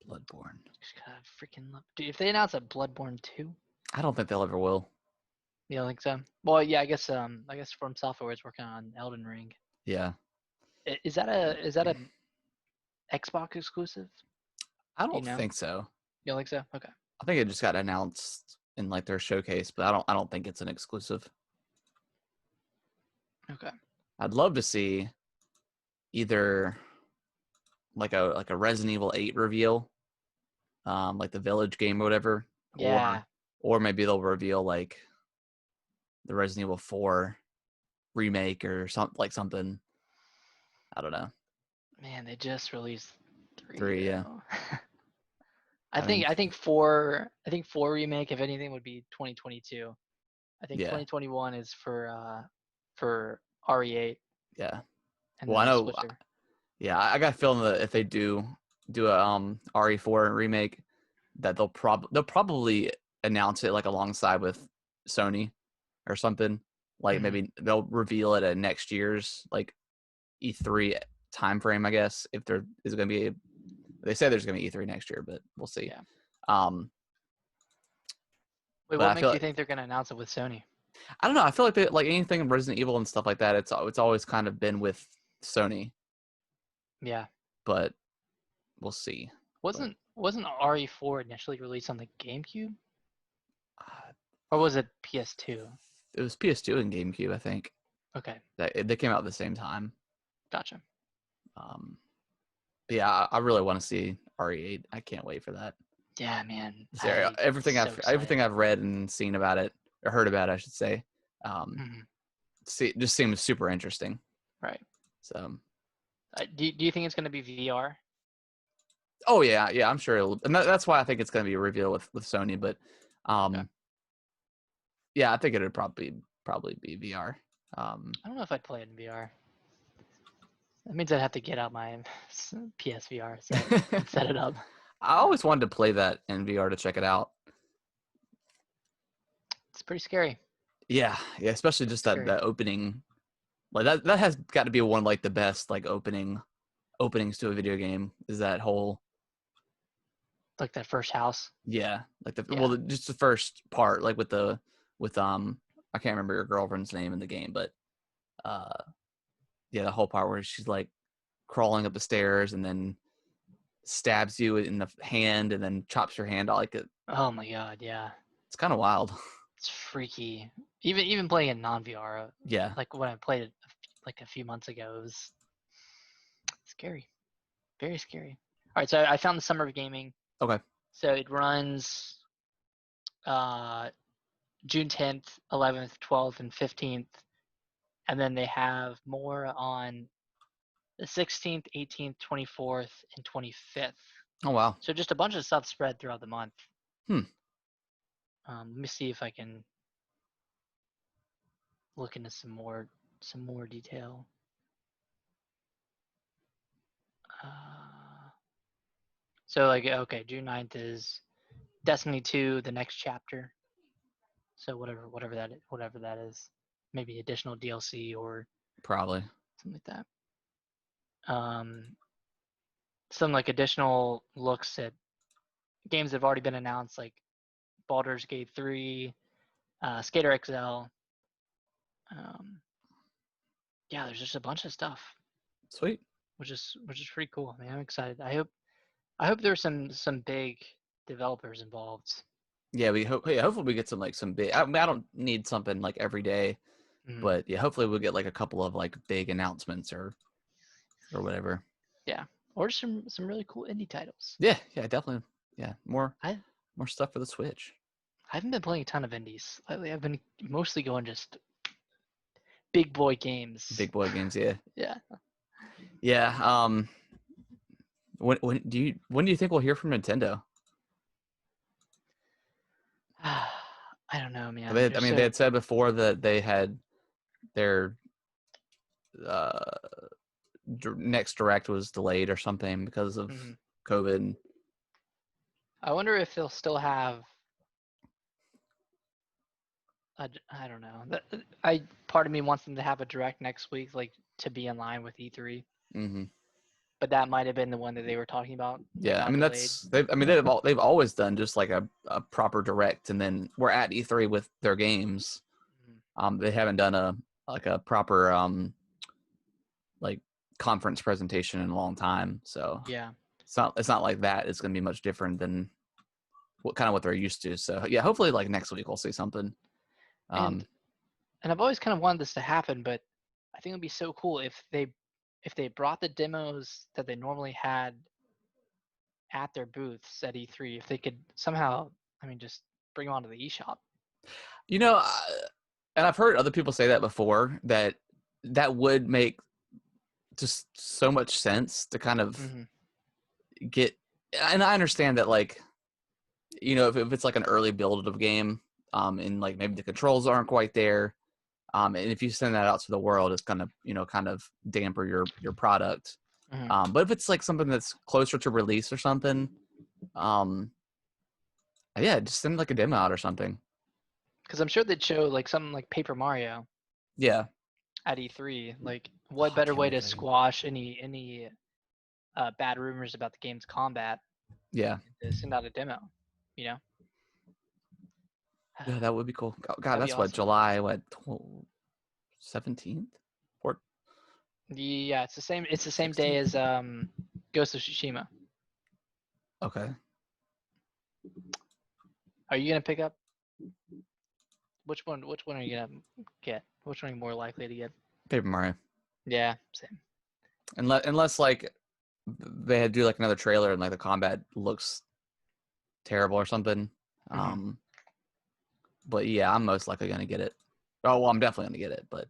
Bloodborne. Just gotta freaking love. Dude, if they announce a Bloodborne 2, I don't think they'll ever will. You don't think so? Well, yeah, I guess From Software is working on Elden Ring. Yeah. Is that a Xbox exclusive? I don't think so. You don't think so? Okay. I think it just got announced in their showcase, but I don't think it's an exclusive. Okay. I'd love to see either a Resident Evil 8 reveal, the Village game or whatever. Yeah. Or maybe they'll reveal the Resident Evil 4 remake or something. I don't know. Man, they just released 3. 3, yeah. I think 4 remake, if anything, would be 2022. I think 2021 is for RE8. Yeah. Well, I know. Yeah, I got a feeling that if they do a RE4 remake, that they'll probably announce it alongside with Sony or something. Maybe they'll reveal it at next year's E3 time frame, I guess. If there is going to be they say there's going to be E3 next year, but we'll see. Yeah. Wait, what makes you think they're going to announce it with Sony? I don't know. I feel like anything Resident Evil and stuff like that, it's always kind of been with Sony. Yeah. But we'll see. Wasn't RE4 initially released on the GameCube? Or was it PS2? It was PS2 and GameCube, I think. Okay. They came out at the same time. Gotcha. Yeah, I really want to see RE8. I can't wait for that. Yeah, man. Everything I've read and seen about it, or heard about it, I should say, just seems super interesting. Right. So, do you think it's going to be VR? Oh yeah, I'm sure and that's why I think it's going to be a reveal with Sony. But, yeah, I think it would probably be VR. I don't know if I'd play it in VR. That means I'd have to get out my PSVR and set it up. I always wanted to play that in VR to check it out. It's pretty scary. Yeah, especially just that opening. Like that has got to be one of like the best like openings to a video game, is that whole like that first house. Yeah, like well, just the first part, like with I can't remember your girlfriend's name in the game, but the whole part where she's like crawling up the stairs and then stabs you in the hand and then chops your hand off. Like oh my god, yeah, it's kind of wild. It's freaky. Even playing it non-VR. Yeah. Like when I played it like a few months ago, it was scary, very scary. All right, so I found the Summer of Gaming. Okay. So it runs June 10th, 11th, 12th, and 15th, and then they have more on the 16th, 18th, 24th, and 25th. Oh wow! So just a bunch of stuff spread throughout the month. Let me see if I can look into some more detail. So like, okay, June 9th is Destiny 2, the next chapter. So whatever that is, maybe additional DLC or probably something like that. Some like additional looks at games that have already been announced, like Baldur's Gate 3, SkaterXL. Yeah, there's just a bunch of stuff. Sweet. Which is pretty cool. I mean, I'm excited. I hope there's some big developers involved. Yeah, we hope. Yeah, hopefully we get some big. I don't need something like every day, but yeah, hopefully we'll get like a couple of like big announcements or whatever. Yeah, or some really cool indie titles. Yeah, definitely. Yeah, more stuff for the Switch. I haven't been playing a ton of indies lately. I've been mostly going just big boy games. Big boy games, yeah. Yeah. Yeah. When do you think we'll hear from Nintendo? I don't know, man. They had said before that they had their next direct was delayed or something because of COVID. I wonder if they'll still have. I don't know. Part of me wants them to have a direct next week, like to be in line with E3. Mm-hmm. But that might have been the one that they were talking about. Yeah, I mean they've always done just like a proper direct, and then we're at E3 with their games. They haven't done a proper like conference presentation in a long time, so yeah, it's not like that. It's going to be much different than what they're used to. So yeah, hopefully like next week we'll see something. And I've always kind of wanted this to happen, but I think it'd be so cool if they brought the demos that they normally had at their booths at E3. If they could somehow, just bring them onto the eShop. You know, and I've heard other people say that before, that would make just so much sense to kind of get. And I understand that, like, you know, if it's like an early build of a game, and like maybe the controls aren't quite there, and if you send that out to the world, it's gonna, kind of damper your product. But if it's like something that's closer to release or something, yeah, just send like a demo out or something. Because I'm sure they'd show like something like Paper Mario. Yeah. At E3, like what better way to squash any bad rumors about the game's combat? Yeah. To send out a demo, Yeah, that would be cool. God, that's awesome. What, July 17th? Yeah, it's the same. It's the same 16th? Day as Ghost of Tsushima. Okay. Are you gonna pick up? Which one are you gonna get? Which one are you more likely to get? Paper Mario. Yeah, same. Unless like they had to do like another trailer and like the combat looks terrible or something. But yeah, I'm most likely gonna get it. Oh well, I'm definitely gonna get it. But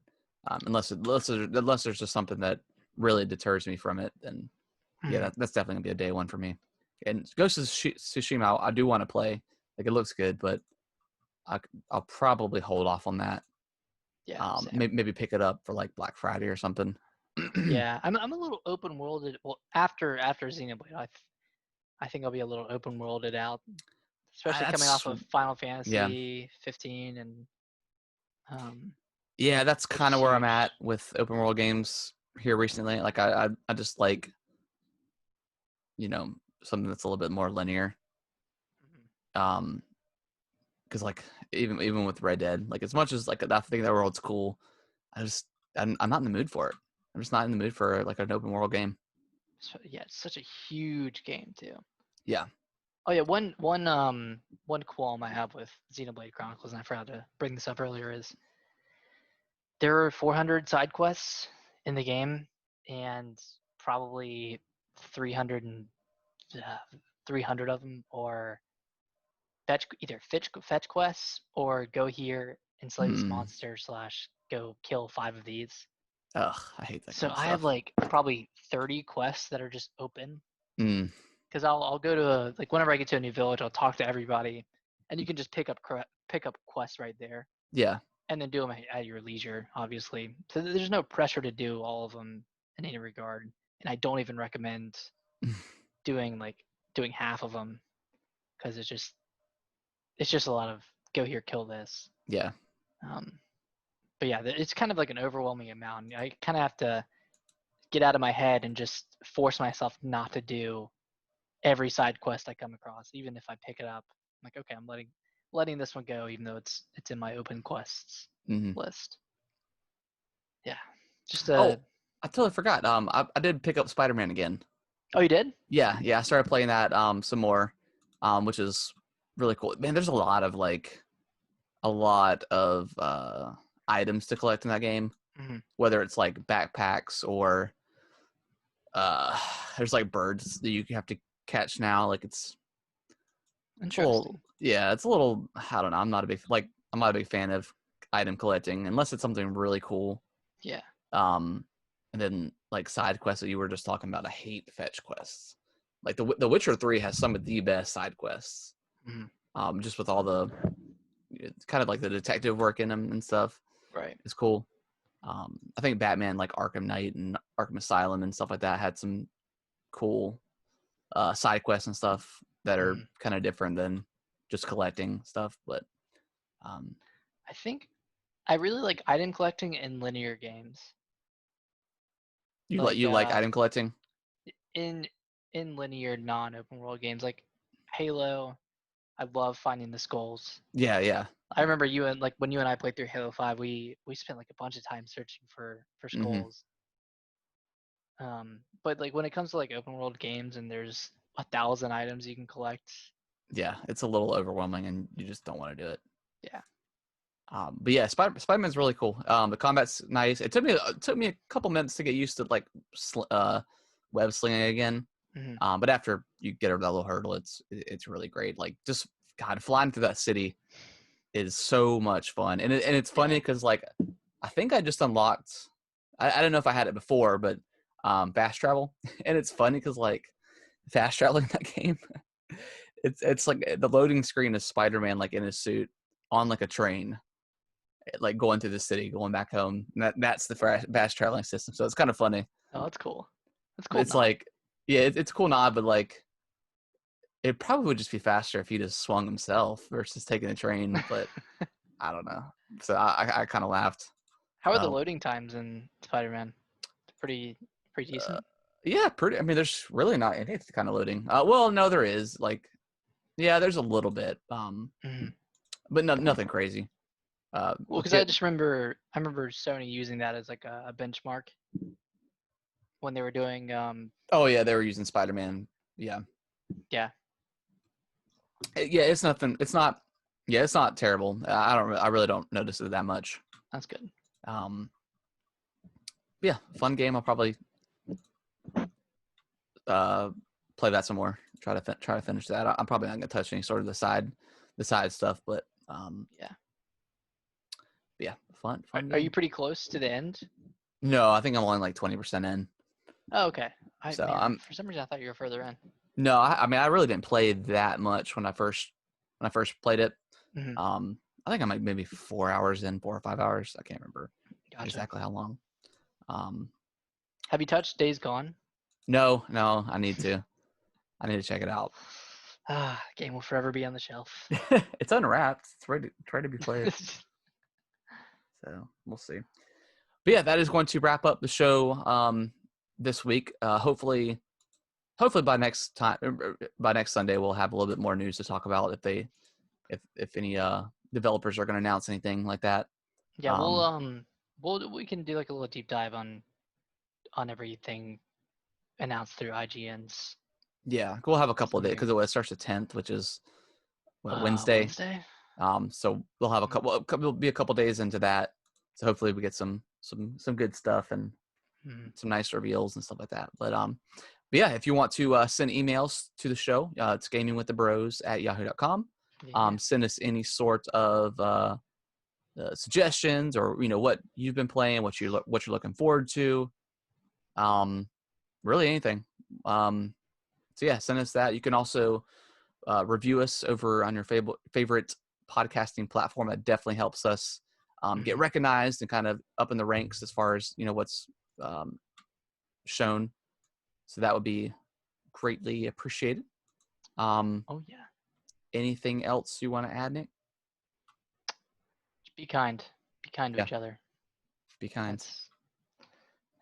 unless there's just something that really deters me from it, then yeah, that's definitely gonna be a day one for me. And Ghost of Tsushima, I do want to play. Like, it looks good, but I'll probably hold off on that. Yeah. Maybe pick it up for like Black Friday or something. Yeah, I'm a little open worlded. Well, after Xenoblade, I think I'll be a little open worlded out, especially coming off of Final Fantasy 15 and yeah, that's kind of where I'm at huge. with open world games here recently. Like I just like, you know, something that's a little bit more linear. Because like even with Red Dead, like as much as like I think that world's cool, I'm not in the mood for it. I'm just not in the mood for like an open world game. So, yeah, it's such a huge game too. Yeah. Oh yeah, one qualm I have with Xenoblade Chronicles, and I forgot to bring this up earlier, is there are 400 side quests in the game, and probably 300 and 300 of them are fetch quests or go here and slay this monster / go kill 5 of these. Ugh, I hate that So kind of I stuff. have like probably 30 quests that are just open. Mm. Because I'll go to like whenever I get to a new village, I'll talk to everybody, and you can just pick up quests right there. Yeah. And then do them at your leisure, obviously. So there's no pressure to do all of them in any regard. And I don't even recommend doing half of them, because it's just a lot of go here, kill this. Yeah. But yeah, it's kind of like an overwhelming amount. I kind of have to get out of my head and just force myself not to do every side quest I come across, even if I pick it up. I'm like, okay, I'm letting this one go, even though it's in my open quests list. Yeah, just I totally forgot. I did pick up Spider-Man again. Oh, you did? Yeah, I started playing that some more, which is really cool. Man, there's a lot of items to collect in that game. Whether it's like backpacks or there's like birds that you have to catch now. Like it's interesting. It's a little. I don't know. I'm not a big fan of item collecting unless it's something really cool. Yeah. And then like side quests that you were just talking about. I hate fetch quests. Like the Witcher 3 has some of the best side quests. Just with all the kind of like the detective work in them and stuff. Right. It's cool. I think Batman, like Arkham Knight and Arkham Asylum and stuff like that, had some cool side quests and stuff that are kind of different than just collecting stuff. But I think I really like item collecting in linear games. You like item collecting in linear non-open world games like Halo. I love finding the skulls. Yeah. I remember when you and I played through Halo 5, we spent like a bunch of time searching for skulls. But like when it comes to like open world games and there's 1,000 items you can collect. Yeah, it's a little overwhelming and you just don't want to do it. Yeah. But yeah, Spider-Man's really cool. The combat's nice. It took me a couple minutes to get used to like web slinging again. But after you get over that little hurdle, it's really great. Like just God, flying through that city is so much fun, and it's funny because like I think I just unlocked. I don't know if I had it before, but fast travel, and it's funny because like fast traveling in that game, it's like the loading screen is Spider-Man like in his suit on like a train, like going through the city, going back home. And that's the fast traveling system, so it's kind of funny. Oh, that's cool. That's cool. It's like, yeah, it's a cool nod, but like, it probably would just be faster if he just swung himself versus taking a train. But I don't know. So I kind of laughed. How are the loading times in Spider-Man? Pretty decent. Yeah, pretty. I mean, there's really not any kind of loading. Well, no, there is. Like, yeah, there's a little bit. But nothing crazy. Well, because I remember Sony using that as like a benchmark when they were doing. Oh yeah, they were using Spider-Man. Yeah. Yeah. Yeah, it's nothing. It's not. Yeah, it's not terrible. I really don't notice it that much. That's good. Yeah, fun game. I'll probably play that some more. Try to finish that. I'm probably not gonna touch any sort of the side stuff, but yeah, fun. Are you pretty close to the end? No, I think I'm only like 20% in. Oh, okay. For some reason I thought you were further in. No, I mean I really didn't play that much when I first played it. I think I'm like maybe 4 hours in, 4 or 5 hours. I can't remember exactly how long. Have you touched Days Gone? No, I need to. I need to check it out. Game will forever be on the shelf. It's unwrapped. It's ready to be played. So we'll see. But yeah, that is going to wrap up the show this week. Hopefully by next Sunday we'll have a little bit more news to talk about if any developers are going to announce anything like that. Yeah, we can do like a little deep dive on everything announced through IGN's. Yeah, we'll have a couple of days because it starts the 10th, which is Wednesday. So we'll have it'll be a couple days into that. So hopefully we get some good stuff and some nice reveals and stuff like that. But yeah, if you want to send emails to the show, it's gamingwiththebros@yahoo.com. Send us any sort of suggestions or what you've been playing, what you're looking forward to, really anything. So yeah, send us that. You can also review us over on your favorite podcasting platform. That definitely helps us get recognized and kind of up in the ranks as far as what's shown. So that would be greatly appreciated. Oh yeah. Anything else you want to add, Nick? Be kind. Be kind to each other. Be kind.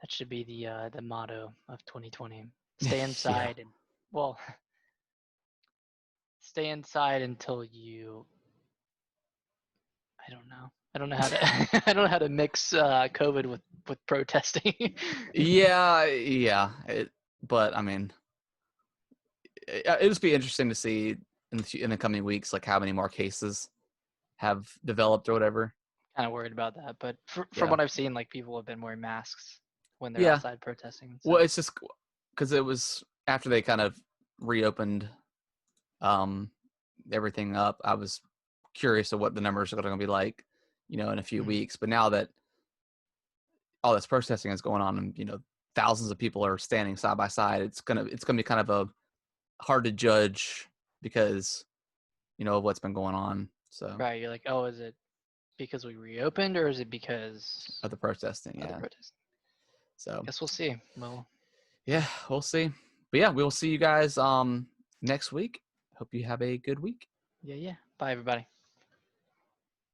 That should be the motto of 2020. Stay inside and stay inside until you. I don't know. I don't know how to. I don't know how to mix COVID with protesting. Yeah. But I mean, it'll just be interesting to see in the coming weeks, like how many more cases have developed or whatever. Kind of worried about that, but from what I've seen, like people have been wearing masks when they're outside protesting. So. Well, it's just because it was after they kind of reopened everything up. I was curious of what the numbers are going to be like, in a few weeks. But now that all this protesting is going on, and thousands of people are standing side by side, it's gonna be kind of a hard to judge because of what's been going on. So right, you're like, oh, is it because we reopened or is it because of the protesting? Yeah. So I guess we'll see. Yeah, we'll see. But yeah, we'll see you guys next week. Hope you have a good week. Yeah. Bye, everybody.